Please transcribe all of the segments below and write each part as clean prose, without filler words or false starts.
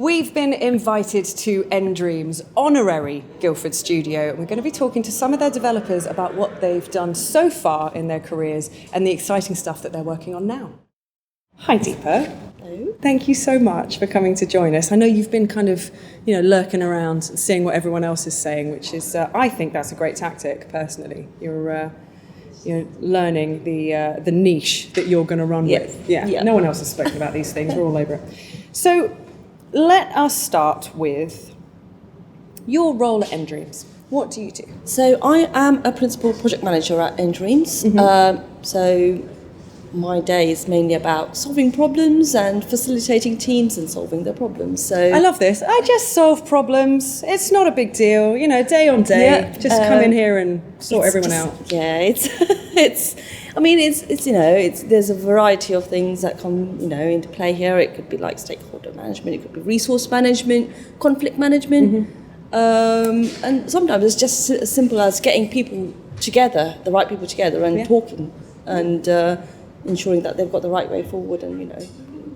We've been invited to nDreams' honorary Guildford studio, and we're going to be talking to some of their developers about what they've done so far in their careers and the exciting stuff that they're working on now. Hi, Deepa. Hello. Thank you so much for coming to join us. I know you've been kind of, lurking around and seeing what everyone else is saying, which is, I think that's a great tactic, personally. You're learning the niche that you're going to run with. Yeah, no one else has spoken about these things. We're all over it. So let us start with your role at nDreams. What do you do? So I am a principal project manager at nDreams. So my day is mainly about solving problems and facilitating teams and solving their problems. So I love this. I just solve problems. It's not a big deal. Day on day. Yeah, just come in here and sort everyone out. Yeah, there's a variety of things that come, into play here. It could be like stakeholder management, it could be resource management, conflict management. And sometimes it's just as simple as getting people together, the right people together and talking and ensuring that they've got the right way forward and,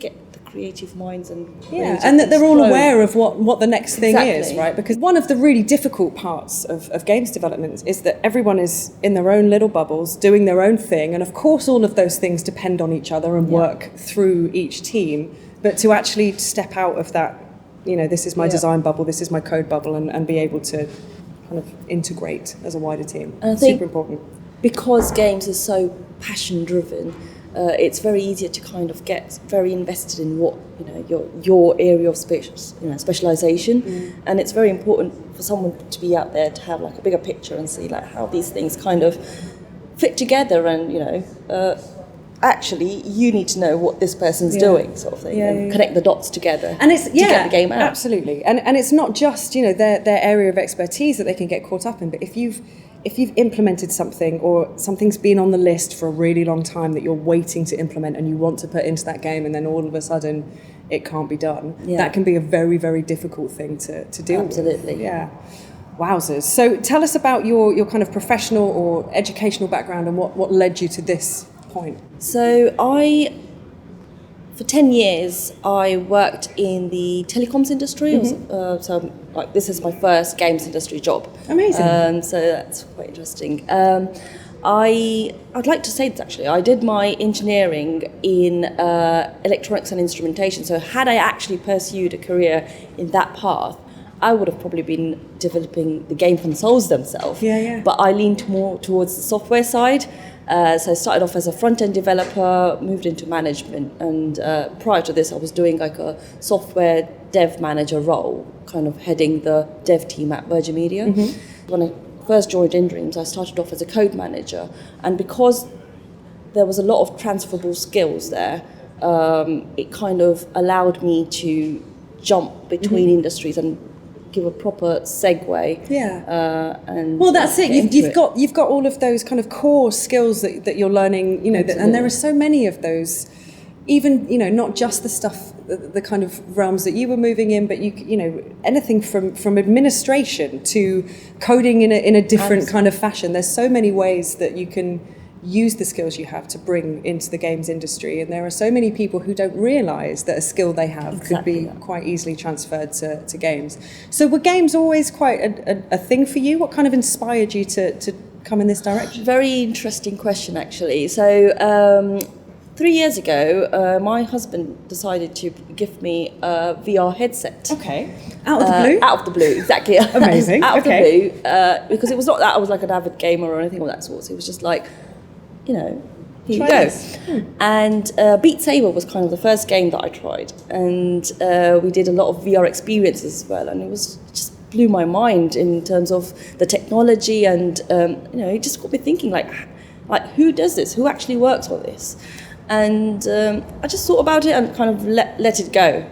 get the creative minds and that they're all aware of what the next thing is, Exactly. right? Because one of the really difficult parts of games development is that everyone is in their own little bubbles doing their own thing, and of course all of those things depend on each other and work through each team, but to actually step out of that, this is my design bubble, this is my code bubble, and be able to kind of integrate as a wider team. And I think super important. Because games is so passion driven, it's very easier to kind of get very invested in what your area of specialization, and it's very important for someone to be out there to have like a bigger picture and see like how these things kind of fit together, and actually you need to know what this person's doing, sort of thing, and connect the dots together, and it's to get the game out. Absolutely, and it's not just their area of expertise that they can get caught up in, but if you've implemented something or something's been on the list for a really long time that you're waiting to implement and you want to put into that game, and then all of a sudden it can't be done, that can be a very, very difficult thing to deal with. Absolutely. Yeah. Wowzers. So tell us about your kind of professional or educational background and what led you to this point. So for 10 years, I worked in the telecoms industry. This is my first games industry job. Amazing. So that's quite interesting. I'd like to say this actually. I did my engineering in electronics and instrumentation. So had I actually pursued a career in that path, I would have probably been developing the game consoles themselves. Yeah. But I leaned more towards the software side. So I started off as a front-end developer, moved into management, and prior to this I was doing like a software dev manager role, kind of heading the dev team at Virgin Media. When I first joined nDreams, I started off as a code manager, and because there was a lot of transferable skills there, it kind of allowed me to jump between industries and give a proper segue. That's it. You've got all of those kind of core skills that you're learning. And there are so many of those. Even not just the stuff, the kind of realms that you were moving in, but anything from administration to coding in a different kind of fashion. There's so many ways that you can use the skills you have to bring into the games industry, and there are so many people who don't realise that a skill they have could be quite easily transferred to games. So were games always quite a thing for you? What kind of inspired you to come in this direction? Very interesting question, actually. So 3 years ago, my husband decided to gift me a VR headset. Okay. Out of the blue? Out of the blue, exactly. Amazing. Out of the blue, because it was not that I was like an avid gamer or anything of that sort. It was just like, here you go. And Beat Saber was kind of the first game that I tried, and we did a lot of VR experiences as well, and it just blew my mind in terms of the technology, and it just got me thinking like who does this? Who actually works on this? And I just thought about it and kind of let it go.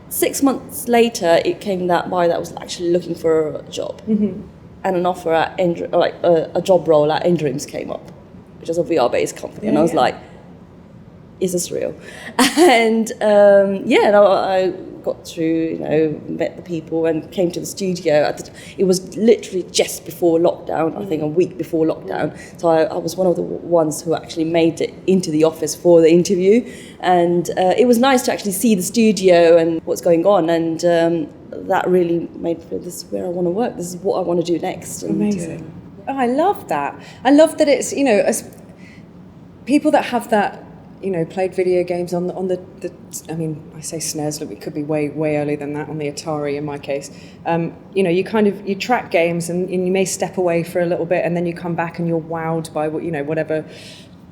6 months later, it came that I was actually looking for a job, and an offer at a job role at nDreams came up, which is a VR-based company, and I was like, is this real? And I got through, met the people and came to the studio. It was literally just before lockdown, I think a week before lockdown. So I was one of the ones who actually made it into the office for the interview. And it was nice to actually see the studio and what's going on. And that really made me feel, this is where I want to work. This is what I want to do next. And, amazing. Oh, I love that. I love that it's, as people that have that, played video games on the I mean, I say SNES, look, it could be way earlier than that, on the Atari in my case. You track games and you may step away for a little bit and then you come back and you're wowed by whatever,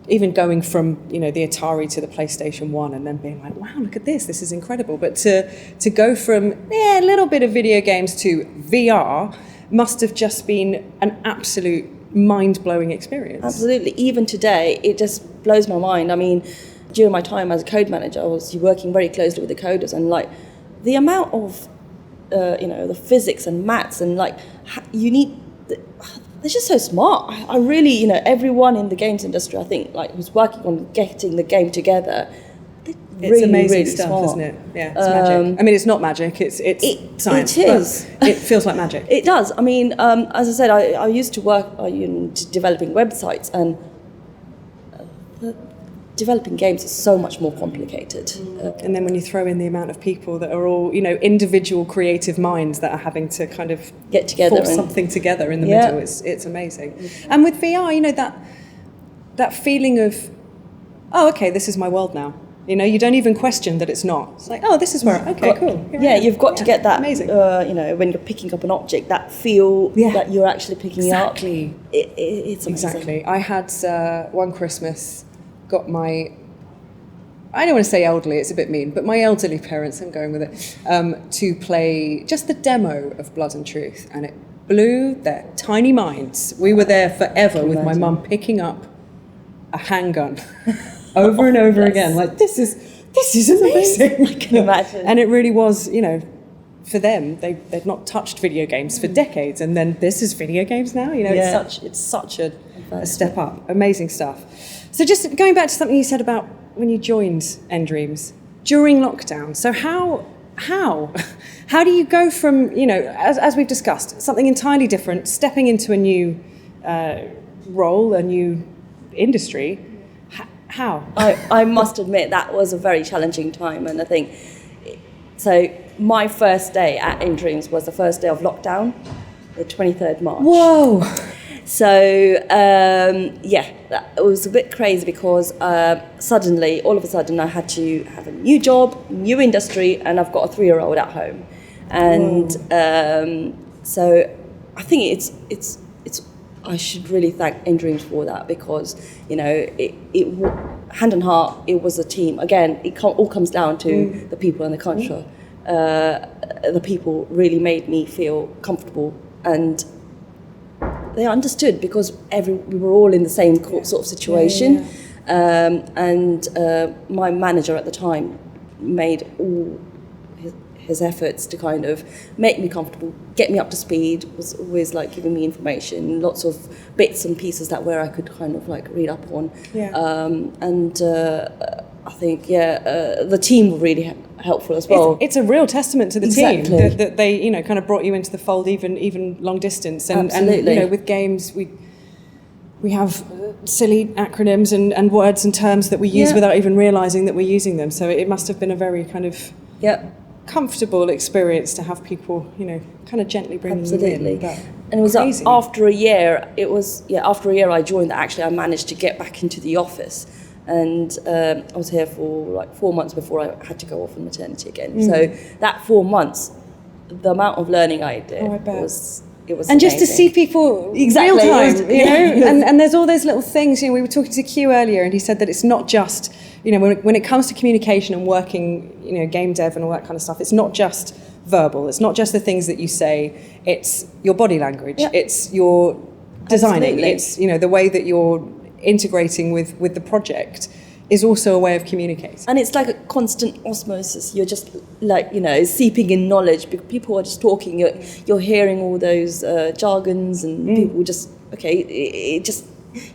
even going from, the Atari to the PlayStation 1 and then being like, wow, look at this is incredible. But to go from a little bit of video games to VR must have just been an absolute mind-blowing experience. Absolutely. Even today, it just blows my mind. I mean, during my time as a code manager, I was working very closely with the coders, and like the amount of, the physics and maths, and like they're just so smart. I really, everyone in the games industry, I think, like who's working on getting the game together. It's really, amazing really stuff, smart. isn't it? Yeah, it's magic. I mean, it's not magic. It's science. It is. It feels like magic. It does. I mean, as I said, I used to work in developing websites, and developing games is so much more complicated. And then when you throw in the amount of people that are all, individual creative minds that are having to kind of get together, force something together in the middle, it's amazing. And with VR, that feeling of, oh, okay, this is my world now. You don't even question that it's not. It's like, oh, this is where, okay, cool. Yeah, you've got to get that, amazing. When you're picking up an object, that feel that you're actually picking up. Exactly. It's amazing. Exactly. I had one Christmas, got my, I don't want to say elderly, it's a bit mean, but my elderly parents, I'm going with it, to play just the demo of Blood and Truth. And it blew their tiny minds. We were there forever with my mum picking up a handgun. Over and over again, like this is amazing. I can imagine. And it really was, for them, they'd not touched video games for decades, and then this is video games now. It's such a step up. Amazing stuff. So just going back to something you said about when you joined nDreams during lockdown. So how do you go from, as we've discussed, something entirely different, stepping into a new role, a new industry? How? I must admit that was a very challenging time, and I think so. My first day at nDreams was the first day of lockdown, the 23rd March. Whoa! So that was a bit crazy because all of a sudden, I had to have a new job, new industry, and I've got a 3-year-old at home, and so I think it's. I should really thank nDreams for that, because hand on heart, it was a team. Again, it all comes down to the people and the culture. The people really made me feel comfortable, and they understood, because we were all in the same sort of situation. And my manager at the time made all his efforts to kind of make me comfortable, get me up to speed, was always like giving me information, lots of bits and pieces where I could kind of like read up on. I think the team were really helpful as well. It's a real testament to the team that they kind of brought you into the fold even long distance. And with games we have silly acronyms and words and terms that we use without even realising that we're using them. So it must have been a very kind of comfortable experience to have people, kind of gently bring you in. And it was after a year. After a year I joined that actually I managed to get back into the office, and I was here for like 4 months before I had to go off on maternity again. So that 4 months, the amount of learning I did was. It was and amazing. Just to see people real time, and there's all those little things. We were talking to Q earlier, and he said that it's not just, when it comes to communication and working, game dev and all that kind of stuff, it's not just verbal. It's not just the things that you say. It's your body language. It's your designing. It's the way that you're integrating with the project is also a way of communicating. And it's like a constant osmosis. You're just like, seeping in knowledge. People are just talking. You're hearing all those jargons, and people just, it just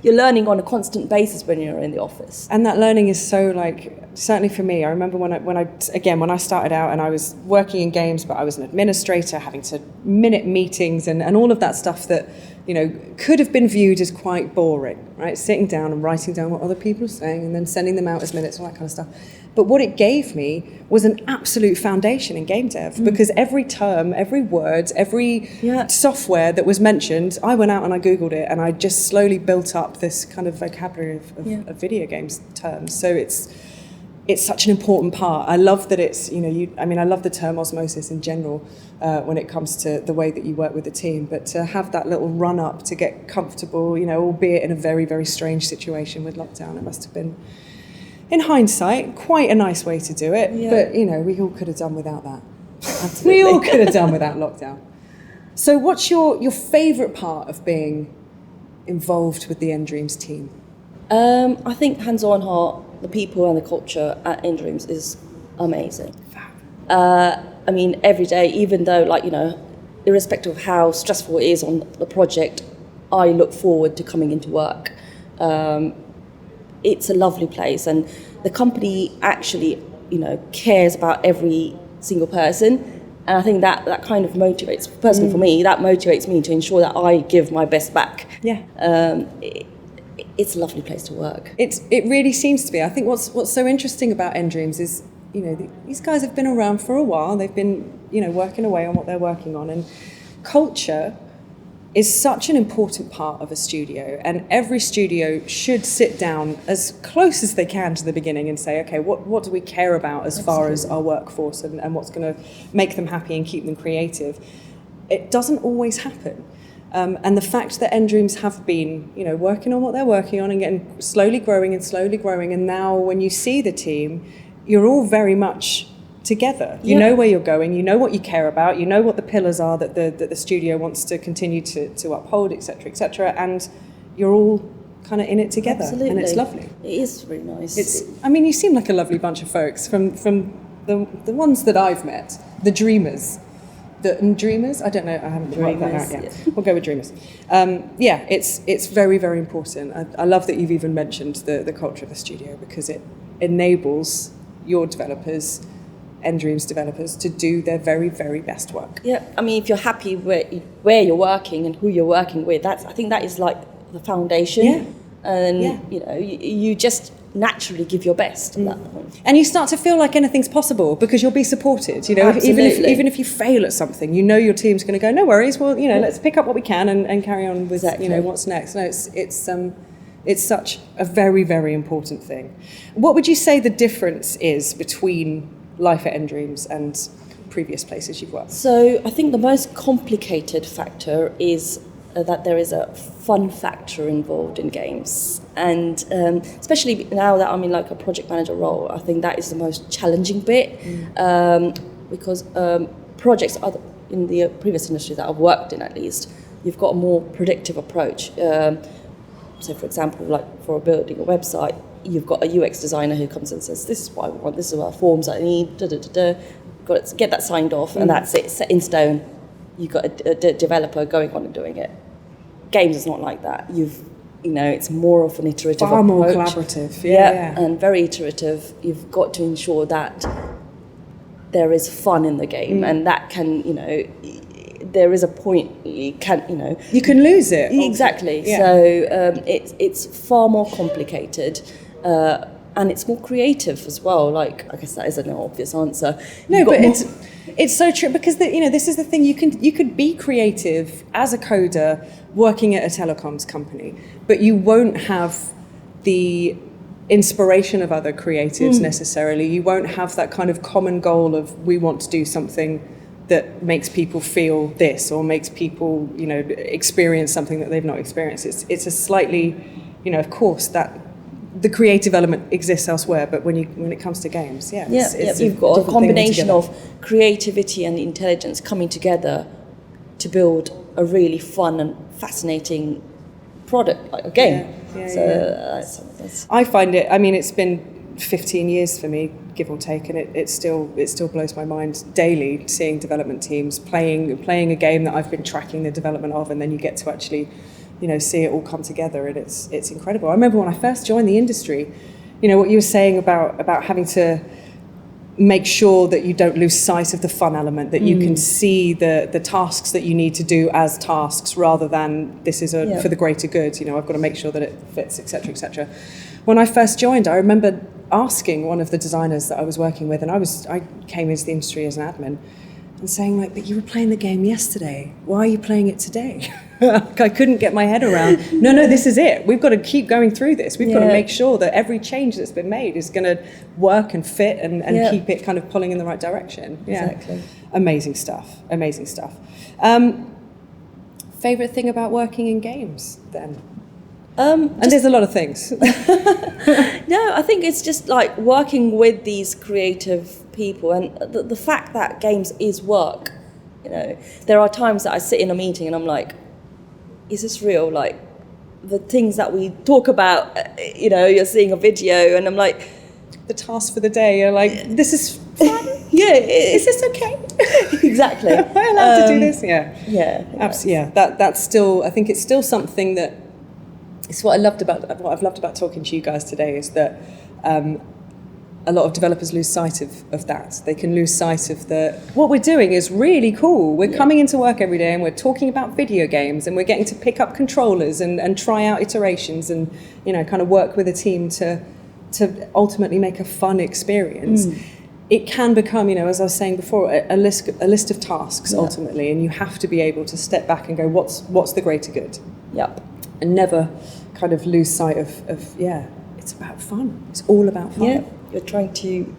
you're learning on a constant basis when you're in the office. And that learning is so, like, certainly for me, I remember when I started out and I was working in games, but I was an administrator, having to minute meetings and all of that stuff that, could have been viewed as quite boring, right? Sitting down and writing down what other people are saying and then sending them out as minutes, all that kind of stuff. But what it gave me was an absolute foundation in game dev, because every term, every word, every software that was mentioned, I went out and I Googled it, and I just slowly built up this kind of vocabulary of video games terms. So it's such an important part. I love that it's, I love the term osmosis in general when it comes to the way that you work with the team, but to have that little run up to get comfortable, albeit in a very, very strange situation with lockdown, it must have been, in hindsight, quite a nice way to do it. Yeah. But, we all could have done without that. Absolutely. We all could have done without lockdown. So what's your favourite part of being involved with the nDreams team? I think hands-on heart, the people and the culture at nDreams is amazing. Every day, even though, irrespective of how stressful it is on the project, I look forward to coming into work. It's a lovely place, and the company actually, cares about every single person. And I think that kind of motivates, personally for me, that motivates me to ensure that I give my best back. Yeah. It's a lovely place to work. It really seems to be. I think what's so interesting about nDreams is, these guys have been around for a while. They've been, working away on what they're working on. And culture is such an important part of a studio. And every studio should sit down as close as they can to the beginning and say, okay, what do we care about as far as our workforce and what's going to make them happy and keep them creative? It doesn't always happen. And the fact that nDreams have been, working on what they're working on and getting slowly growing, and now when you see the team, you're all very much together. You know where you're going, you know what you care about, you know what the pillars are that the studio wants to continue to uphold, etc., and you're all kind of in it together. Absolutely. And it's lovely. It is really nice. You seem like a lovely bunch of folks from the ones that I've met, the dreamers. The nDreamers? I don't know, I haven't worked that out yet. Yeah. We'll go with dreamers. It's very, very important. I love that you've even mentioned the culture of the studio, because it enables your developers, nDreams developers, to do their very, very best work. Yeah, if you're happy where you're working and who you're working with, I think that is like the foundation. Yeah. And, you just naturally give your best at that point. And you start to feel like anything's possible because you'll be supported. Even if you fail at something, your team's going to go, no worries, well, let's pick up what we can and carry on with what's next. No, it's such a very, very important thing. What would you say the difference is between life at nDreams and previous places you've worked? So I think the most complicated factor is that there is a fun factor involved in games, and especially now that I'm in like a project manager role, I think that is the most challenging bit, because projects in the previous industry that I've worked in, at least, you've got a more predictive approach. So for example, like for building a website, you've got a UX designer who comes and says, this is what I want, this is what forms I need, got to get that signed off, and that's it, set in stone. You've got a developer going on and doing it. Games is not like that. It's more of an iterative approach. Far more collaborative. Yeah, and very iterative. You've got to ensure that there is fun in the game, and that can, there is a point you can, you can lose it. Exactly. Yeah. So it's far more complicated. And it's more creative as well. Like, I guess that is an obvious answer. No, but it's so true, because this is the thing. You could be creative as a coder working at a telecoms company, but you won't have the inspiration of other creatives necessarily. You won't have that kind of common goal of, we want to do something that makes people feel this, or makes people experience something that they've not experienced. It's a slightly, of course, that the creative element exists elsewhere, but when it comes to games, you've got a combination of creativity and intelligence coming together to build a really fun and fascinating product, like a game. I find it. It's been 15 years for me, give or take, and it still blows my mind daily seeing development teams playing a game that I've been tracking the development of, and then you get to actually see it all come together, and it's incredible. I remember when I first joined the industry, what you were saying about having to make sure that you don't lose sight of the fun element, that you can see the tasks that you need to do as tasks rather than this is for the greater good. I've got to make sure that it fits, etc., etc. When I first joined, I remember asking one of the designers that I was working with, and I came into the industry as an admin, and saying but you were playing the game yesterday. Why are you playing it today? I couldn't get my head around. No, this is it. We've got to keep going through this. We've got to make sure that every change that's been made is going to work and fit and keep it kind of pulling in the right direction. Yeah. Exactly. Amazing stuff. Favorite thing about working in games then? And there's a lot of things. No, I think it's just like working with these creative people, and the fact that games is work. There are times that I sit in a meeting and I'm like, is this real? Like the things that we talk about, you're seeing a video and I'm like, the task for the day, you're like, this is fun. Is this okay? Exactly. Am I allowed to do this? Yeah. Absolutely. Yeah. That's still, I think it's still something that, it's what I've loved about talking to you guys today, is that a lot of developers lose sight of that. They can lose sight of what we're doing is really cool. We're coming into work every day and we're talking about video games, and we're getting to pick up controllers and try out iterations and, kind of work with a team to ultimately make a fun experience. It can become, as I was saying before, a list of tasks ultimately, and you have to be able to step back and go, what's the greater good? Yep. And never kind of lose sight of it's about fun. It's all about fun. Yeah, you're trying to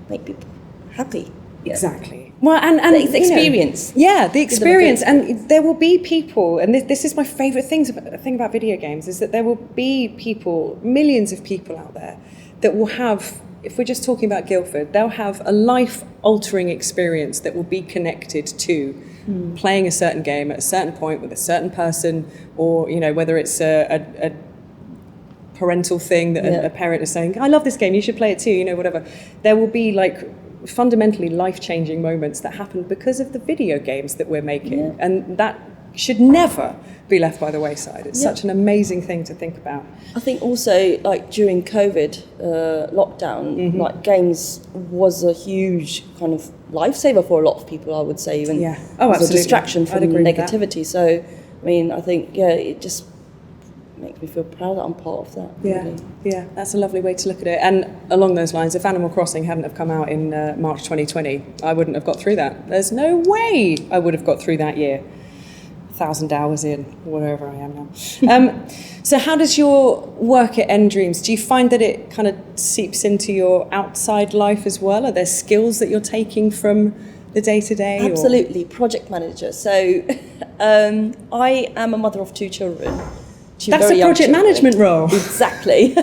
make people happy. Exactly. Well, and the experience. The experience. And there will be people, and this is my favourite thing about video games, is that there will be people, millions of people out there, that will have, if we're just talking about Guildford, they'll have a life-altering experience that will be connected to playing a certain game at a certain point with a certain person, or whether it's a parental thing that a parent is saying, I love this game, you should play it too, whatever. There will be fundamentally life-changing moments that happen because of the video games that we're making, and that should never be left by the wayside. It's such an amazing thing to think about. I think also during COVID lockdown, games was a huge kind of lifesaver for a lot of people, I would say, even as a distraction from negativity. So, I mean, I think, it just makes me feel proud that I'm part of that. Yeah, that's a lovely way to look at it. And along those lines, if Animal Crossing hadn't have come out in March 2020, I wouldn't have got through that. There's no way I would have got through that year. 1,000 hours in, wherever I am now. So how does your work at nDreams, do you find that it kind of seeps into your outside life as well? Are there skills that you're taking from the day-to-day? Absolutely, project manager. So I am a mother of 2 children. That's a project management role. Exactly.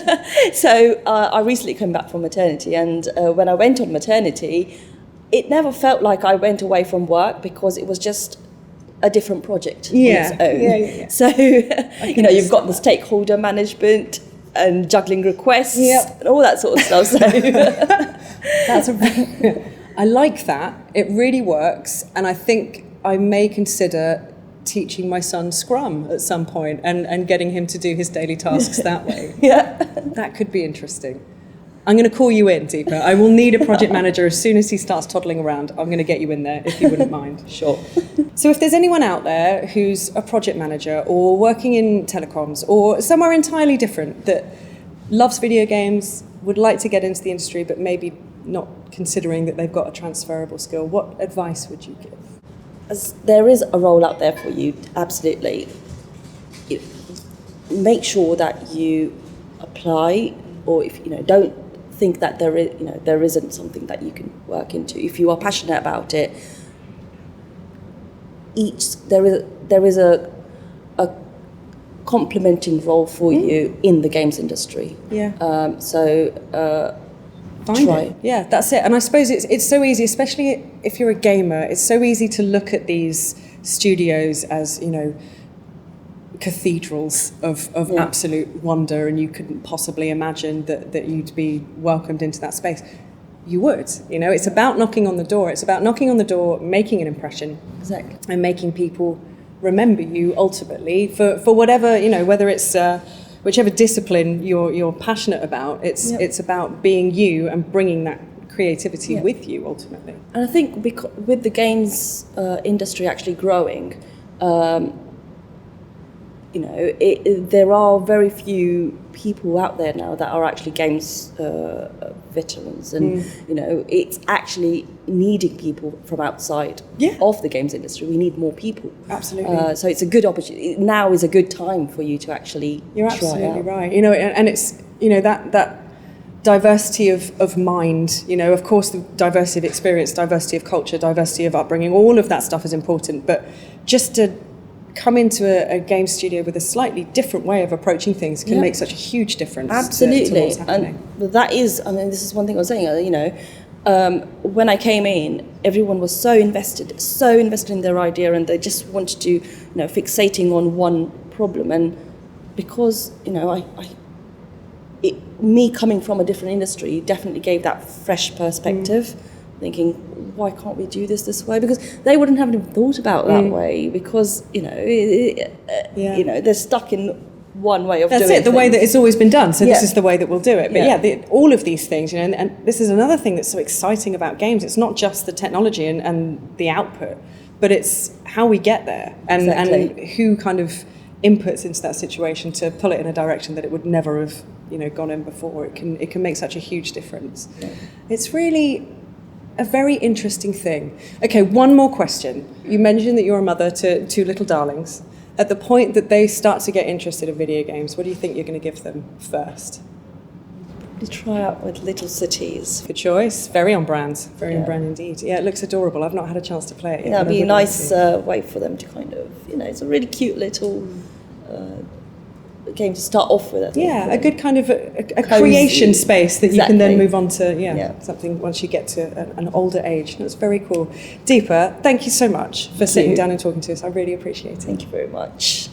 So I recently came back from maternity, and when I went on maternity, it never felt like I went away from work, because it was just a different project on its own. So, you've got the stakeholder management and juggling requests and all that sort of stuff. So I like that. It really works. And I think I may consider teaching my son Scrum at some point and getting him to do his daily tasks that way. That could be interesting. I'm going to call you in, Deepa. I will need a project manager as soon as he starts toddling around. I'm going to get you in there, if you wouldn't mind. Sure. So if there's anyone out there who's a project manager or working in telecoms or somewhere entirely different that loves video games, would like to get into the industry, but maybe not considering that they've got a transferable skill, what advice would you give? As there is a role out there for you, absolutely. Make sure that you apply, or if don't think that there isn't something that you can work into. If you are passionate about it, there is a complementing role for you in the games industry. Try it. Yeah, that's it. And I suppose it's so easy, especially if you're a gamer, it's so easy to look at these studios as, cathedrals of absolute wonder, and you couldn't possibly imagine that you'd be welcomed into that space. You would, it's about knocking on the door. It's about knocking on the door, making an impression. Exactly. And making people remember you ultimately for whatever, whether it's whichever discipline you're passionate about. It's about being you and bringing that creativity with you ultimately. And I think with the games industry actually growing, there are very few people out there now that are actually games veterans, and it's actually needing people from outside of the games industry. We need more people. Absolutely. So it's a good opportunity. Now is a good time for you to actually. You're try absolutely out. right. And it's that diversity of mind. Of course, the diversity of experience, diversity of culture, diversity of upbringing. All of that stuff is important, but just to come into a game studio with a slightly different way of approaching things can make such a huge difference. Absolutely. To what's happening. And that is, this is one thing I was saying, when I came in, everyone was so invested in their idea, and they just wanted to, fixating on one problem. And because, me coming from a different industry definitely gave that fresh perspective, thinking, why can't we do this way? Because they wouldn't have even thought about that way, because, they're stuck in one way of doing things. That's it, the way that it's always been done, so this is the way that we'll do it. But all of these things, and this is another thing that's so exciting about games. It's not just the technology and the output, but it's how we get there, and who kind of inputs into that situation to pull it in a direction that it would never have gone in before. It can make such a huge difference. It's really a very interesting thing. Okay, one more question. You mentioned that you're a mother to 2 little darlings. At the point that they start to get interested in video games, what do you think you're going to give them first? Probably try out with Little Cities. Good choice. Very on brand. Very on brand indeed. Yeah, it looks adorable. I've not had a chance to play it yet. That'd be a nice way for them to kind of, it's a really cute little game to start off with. I think, a good kind of a creation space that you can then move on to something once you get to an older age. That's very cool. Deepa, thank you so much for sitting down and talking to us. I really appreciate it. Thank you very much.